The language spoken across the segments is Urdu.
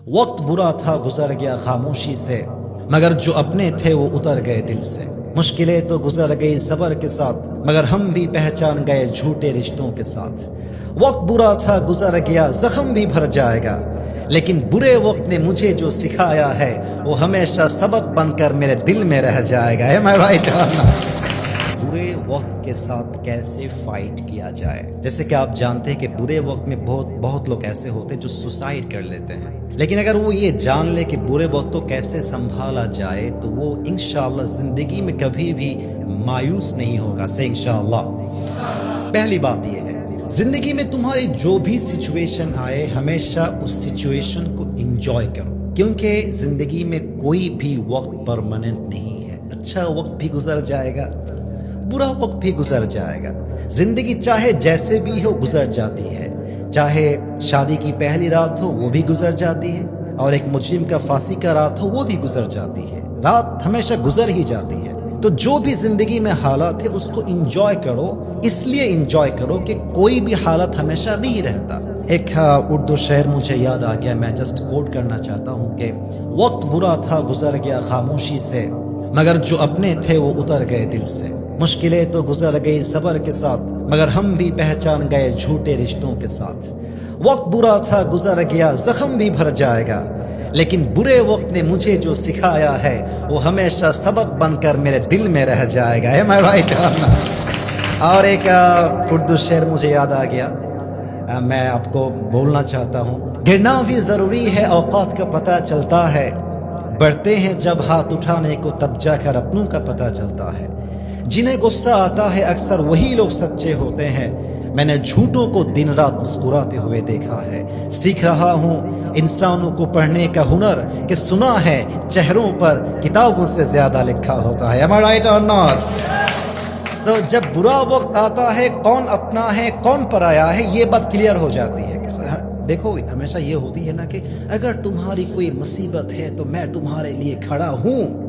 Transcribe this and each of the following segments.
وقت برا تھا گزر گیا خاموشی سے، مگر جو اپنے تھے وہ اتر گئے دل سے۔ مشکلیں تو گزر گئی صبر کے ساتھ، مگر ہم بھی پہچان گئے جھوٹے رشتوں کے ساتھ۔ وقت برا تھا گزر گیا زخم بھی بھر جائے گا، لیکن برے وقت نے مجھے جو سکھایا ہے وہ ہمیشہ سبق بن کر میرے دل میں رہ جائے گا۔ Am I right or not؟ برے وقت کے ساتھ کیسے فائٹ کیا جائے؟ جیسے کہ آپ جانتے ہیں کہ برے وقت میں بہت لوگ ایسے ہوتے ہیں جو سوسائڈ کر لیتے ہیں، لیکن اگر وہ یہ جان لے کہ برے وقت کو کیسے سنبھالا جائے تو وہ انشاءاللہ زندگی میں کبھی بھی مایوس نہیں ہوگا۔ سے انشاءاللہ پہلی بات یہ ہے، زندگی میں تمہاری جو بھی سچویشن آئے ہمیشہ اس سچویشن کو انجوائے کرو، کیونکہ زندگی میں کوئی بھی وقت پرماننٹ نہیں ہے۔ اچھا وقت بھی گزر جائے گا، برا وقت بھی گزر جائے گا۔ زندگی چاہے جیسے بھی ہو گزر جاتی ہے، چاہے شادی کی پہلی رات ہو وہ بھی گزر جاتی ہے، اور ایک مجرم کا پھانسی کا رات ہو وہ بھی گزر جاتی ہے۔ رات ہمیشہ گزر ہی جاتی ہے۔ تو جو بھی زندگی میں حالات ہے اس کو انجوائے کرو، اس لیے انجوائے کرو کہ کوئی بھی حالت ہمیشہ نہیں رہتا۔ ایک اردو شعر مجھے یاد آ گیا، میں جسٹ کوٹ کرنا چاہتا ہوں کہ وقت برا تھا گزر گیا خاموشی سے، مگر جو اپنے تھے وہ اتر گئے دل سے۔ مشکلیں تو گزر گئی صبر کے ساتھ، مگر ہم بھی پہچان گئے جھوٹے رشتوں کے ساتھ۔ وقت برا تھا گزر گیا زخم بھی بھر جائے گا، لیکن برے وقت نے مجھے جو سکھایا ہے وہ ہمیشہ سبق بن کر میرے دل میں رہ جائے گا۔ Am I right or not؟ اور ایک اردو شعر مجھے یاد آ گیا، میں آپ کو بولنا چاہتا ہوں۔ گرنا بھی ضروری ہے، اوقات کا پتہ چلتا ہے، بڑھتے ہیں جب ہاتھ اٹھانے کو تب جا کر اپنوں کا پتہ چلتا ہے۔ جنہیں غصہ آتا ہے اکثر وہی لوگ سچے ہوتے ہیں، میں نے جھوٹوں کو دن رات مسکراتے ہوئے دیکھا ہے۔ سیکھ رہا ہوں انسانوں کو پڑھنے کا ہنر، کہ سنا ہے چہروں پر کتابوں سے زیادہ لکھا ہوتا ہے۔ Am I right or not؟ جب برا وقت آتا ہے کون اپنا ہے کون پرایا ہے یہ بات کلیئر ہو جاتی ہے۔ دیکھو ہمیشہ یہ ہوتی ہے نا کہ اگر تمہاری کوئی مصیبت ہے تو میں تمہارے لیے کھڑا ہوں،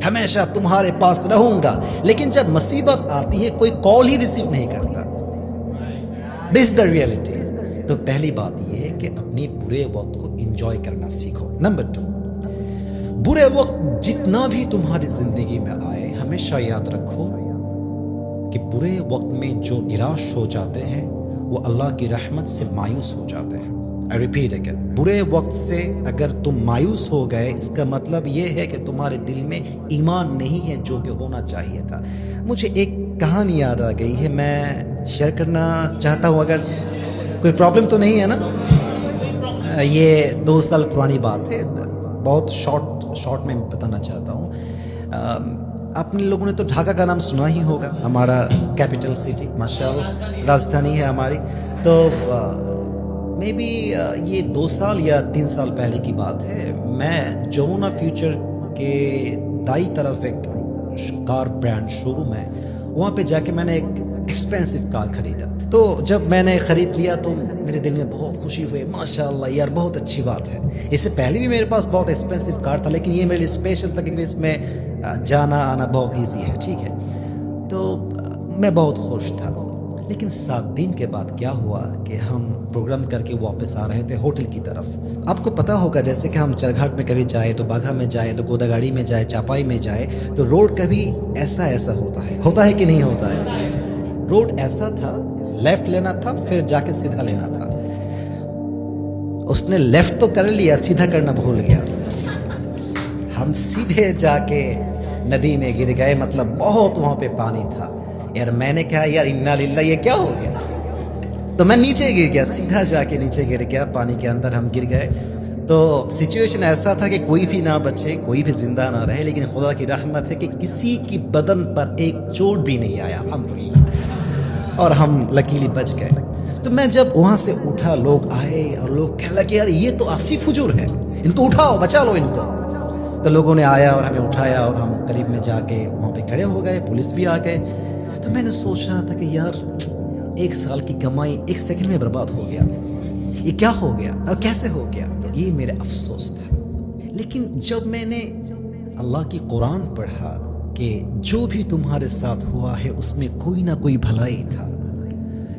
ہمیشہ تمہارے پاس رہوں گا، لیکن جب مصیبت آتی ہے کوئی کال ہی ریسیو نہیں کرتا۔ دس از دا ریئلٹی۔ تو پہلی بات یہ ہے کہ اپنی برے وقت کو انجوائے کرنا سیکھو۔ نمبر 2، برے وقت جتنا بھی تمہاری زندگی میں آئے ہمیشہ یاد رکھو کہ برے وقت میں جو نراش ہو جاتے ہیں وہ اللہ کی رحمت سے مایوس ہو جاتے ہیں۔ I repeat again، برے وقت سے اگر تم مایوس ہو گئے اس کا مطلب یہ ہے کہ تمہارے دل میں ایمان نہیں ہے جو کہ ہونا چاہیے تھا۔ مجھے ایک کہانی یاد آ گئی ہے، میں شیئر کرنا چاہتا ہوں، اگر کوئی پرابلم تو نہیں ہے نا؟ یہ 2 سال پرانی بات ہے، بہت شارٹ میں بتانا چاہتا ہوں۔ اپنے لوگوں نے تو ڈھاکہ کا نام سنا ہی ہوگا، ہمارا کیپٹل سٹی، ماشاءاللہ راجدھانی ہے ہماری۔ تو مے بی یہ 2 سال یا 3 سال پہلے کی بات ہے، میں جمونا فیوچر کے دائیں طرف ایک کار برانڈ شو روم ہے، وہاں پہ جا کے میں نے ایک ایکسپینسو کار خریدا۔ تو جب میں نے خرید لیا تو میرے دل میں بہت خوشی ہوئی، ماشاءاللہ یار بہت اچھی بات ہے۔ اس سے پہلے بھی میرے پاس بہت ایکسپینسو کار تھا، لیکن یہ میرے لیے اسپیشل تھا کیونکہ اس میں جانا آنا بہت ایزی ہے، ٹھیک ہے۔ تو میں بہت خوش تھا، لیکن 7 دن کے بعد کیا ہوا کہ ہم پروگرام کر کے واپس آ رہے تھے ہوٹل کی طرف۔ آپ کو پتہ ہوگا جیسے کہ ہم چرگھاٹ میں کبھی جائے تو باگھا میں جائے تو گوداگاڑی میں جائے چاپائی میں جائے تو روڈ کبھی ایسا ہوتا ہے کہ نہیں ہوتا ہے؟ روڈ ایسا تھا، لیفٹ لینا تھا پھر جا کے سیدھا لینا تھا۔ اس نے لیفٹ تو کر لیا، سیدھا کرنا بھول گیا۔ ہم سیدھے جا کے ندی میں گر گئے، مطلب بہت وہاں پہ پانی تھا۔ یار میں نے کہا یار انا للہ یہ کیا ہو گیا، تو میں نیچے گر گیا، سیدھا جا کے نیچے گر گیا، پانی کے اندر ہم گر گئے۔ تو سچویشن ایسا تھا کہ کوئی بھی نہ بچے، کوئی بھی زندہ نہ رہے، لیکن خدا کی رحمت ہے کہ کسی کی بدن پر ایک چوٹ بھی نہیں آیا الحمدللہ، اور ہم لکیلی بچ گئے۔ تو میں جب وہاں سے اٹھا، لوگ آئے اور لوگ کہنے لگے یار یہ تو آصف حجور ہے، ان کو اٹھاؤ بچا لو ان کو۔ تو لوگوں نے آیا اور ہمیں اٹھایا اور ہم قریب میں جا کے وہاں پہ کھڑے ہو گئے، پولیس بھی آ گئے۔ تو میں نے سوچ رہا تھا کہ یار 1 سال کی کمائی 1 سیکنڈ میں برباد ہو گیا، یہ کیا ہو گیا اور کیسے ہو گیا؟ تو یہ میرا افسوس تھا۔ لیکن جب میں نے اللہ کی قرآن پڑھا کہ جو بھی تمہارے ساتھ ہوا ہے اس میں کوئی نہ کوئی بھلائی تھا،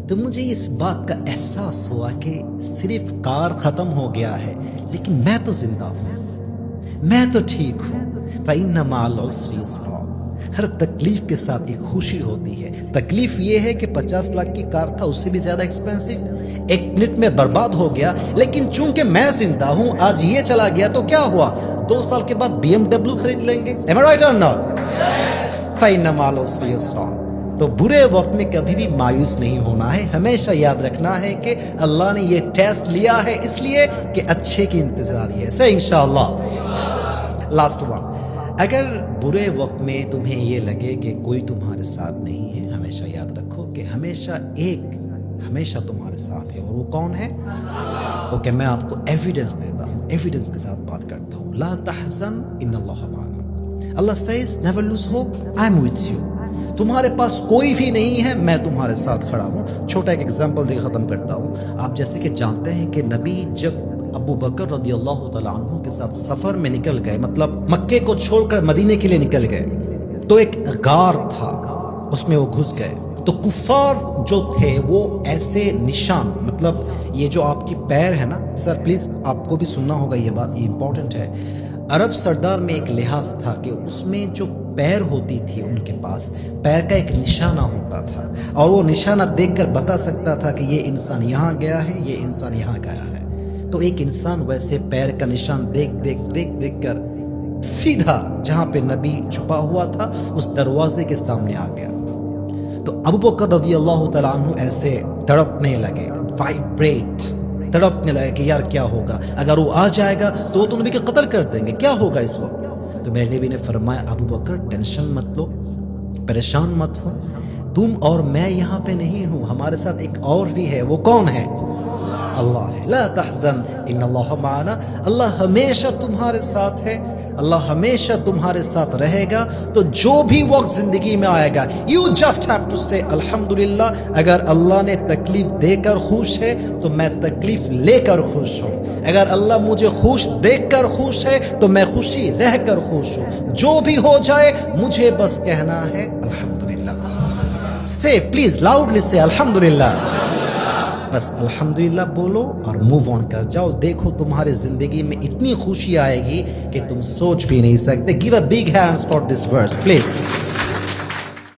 تو مجھے اس بات کا احساس ہوا کہ صرف کار ختم ہو گیا ہے لیکن میں تو زندہ ہوں، میں تو ٹھیک ہوں۔ فَإِنَّ مَعَ الْعُسْرِ يُسْرًا، ہر تکلیف کے ساتھ ایک خوشی ہوتی ہے۔ تکلیف یہ ہے کہ 50 لاکھ کی کار تھا، اس سے بھی زیادہ ایکسپینسو، 1 منٹ میں برباد ہو گیا، لیکن چونکہ میں زندہ ہوں، آج یہ چلا گیا تو کیا ہوا؟ 2 سال کے بعد BMW خرید لیں گے۔ Am I right or not؟ فَإِنَّ مَعَ الْعُسْرِ يُسْرًا۔ تو برے وقت میں کبھی بھی مایوس نہیں ہونا ہے، ہمیشہ یاد رکھنا ہے کہ اللہ نے یہ ٹیسٹ لیا ہے اس لیے کہ اچھے کی انتظاری ہے۔ سے انشاءاللہ۔ لاسٹ ون، اگر برے وقت میں تمہیں یہ لگے کہ کوئی تمہارے ساتھ نہیں ہے، ہمیشہ یاد رکھو کہ ہمیشہ تمہارے ساتھ ہے، اور وہ کون ہے؟ اوکے، میں آپ کو ایویڈنس دیتا ہوں، ایویڈنس کے ساتھ بات کرتا ہوں۔ لا تحزن ان اللہ معنا۔ اللہ says never lose hope, I am with you۔ تمہارے پاس کوئی بھی نہیں ہے، میں تمہارے ساتھ کھڑا ہوں۔ چھوٹا ایک ایگزامپل دے کے ختم کرتا ہوں۔ آپ جیسے کہ جانتے ہیں کہ نبی جب ابو بکر رضی اللہ تعالیٰ عنہ کے ساتھ سفر میں نکل گئے، مطلب مکے کو چھوڑ کر مدینے کے لیے نکل گئے، تو ایک غار تھا، اس میں وہ گھس گئے۔ تو کفار جو تھے وہ ایسے نشان، مطلب یہ جو آپ کی پیر ہے نا، سر پلیز آپ کو بھی سننا ہوگا یہ بات، یہ امپورٹنٹ ہے۔ عرب سردار میں ایک لحاظ تھا کہ اس میں جو پیر ہوتی تھی ان کے پاس، پیر کا ایک نشانہ ہوتا تھا، اور وہ نشانہ دیکھ کر بتا سکتا تھا کہ یہ انسان یہاں گیا ہے، یہ انسان یہاں گیا ہے۔ تو ایک انسان ویسے پیر کا نشان دیکھ کر سیدھا جہاں پہ نبی چھپا ہوا تھا اس دروازے کے سامنے آ گیا۔ تو ابو بکر رضی اللہ تعالیٰ عنہ ایسے تڑپنے لگے، تڑپنے لگے کہ یار کیا ہوگا، اگر وہ آ جائے گا تو وہ تو نبی کے قتل کر دیں گے، کیا ہوگا اس وقت؟ تو میرے نبی نے فرمایا ابو بکر ٹینشن مت لو، پریشان مت ہو، تم اور میں یہاں پہ نہیں ہوں، ہمارے ساتھ ایک اور بھی ہے، وہ کون ہے؟ اللہ ہے۔ لا تحزن ان اللہ معنا، اللہ ہمیشہ تمہارے ساتھ ہے، اللہ ہمیشہ تمہارے ساتھ رہے گا۔ تو جو بھی وقت زندگی میں آئے گا، یو جسٹ ہیو ٹو سے الحمدللہ۔ اگر اللہ نے تکلیف دے کر خوش ہے تو میں تکلیف لے کر خوش ہوں، اگر اللہ مجھے خوش دیکھ کر خوش ہے تو میں خوشی رہ کر خوش ہوں۔ جو بھی ہو جائے مجھے بس کہنا ہے الحمدللہ۔ سے پلیز لاؤڈلی سے الحمدللہ، بس الحمدللہ بولو اور موو آن کر جاؤ۔ دیکھو تمہاری زندگی میں اتنی خوشی آئے گی کہ تم سوچ بھی نہیں سکتے۔ Give a big hands for this verse please.